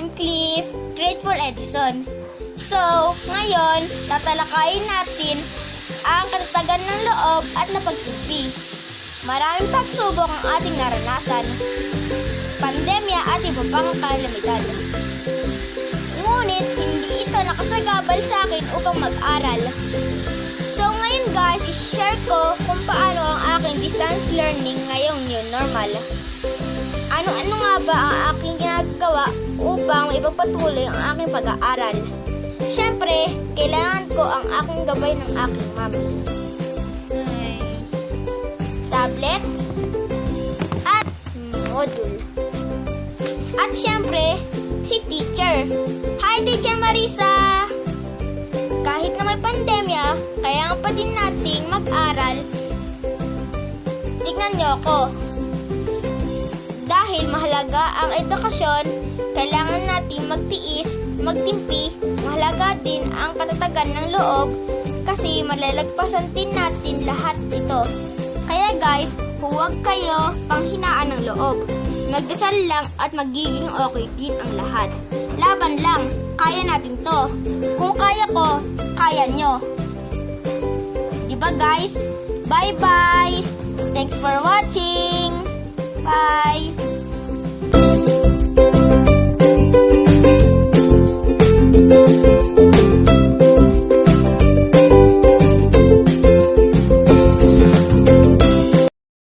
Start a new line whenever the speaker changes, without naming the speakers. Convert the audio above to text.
I'm Cliff, grade 4 Edison. So, ngayon, tatalakayin natin ang katatagan ng loob at napagtimpi. Maraming pagsubok ang ating naranasan, pandemya at iba pang kalamidad. Ngunit, hindi ito nakasagabal sa akin upang mag-aral. So ngayon guys, i-share ko kung paano ang aking distance learning ngayong new normal. Ano-ano nga ba ang aking ginagawa upang ipagpatuloy ang aking pag-aaral? Siyempre, kailangan ko ang aking gabay ng aking mami. Tablet at module. At siyempre, si teacher. Hi Teacher Marisa! Kahit na may pandemya, kaya pa din nating mag-aral. Tignan niyo ako. Dahil mahalaga ang edukasyon, kailangan nating magtiis, magtimpi, mahalaga din ang katatagan ng loob kasi malalagpasan din natin lahat ito. Kaya guys, huwag kayo panghinaan ng loob. Magdasal lang at magiging okay din ang lahat. Laban lang, kaya natin to. Kung kaya ko, kaya nyo. Diba guys? Bye-bye! Thanks for watching! Bye!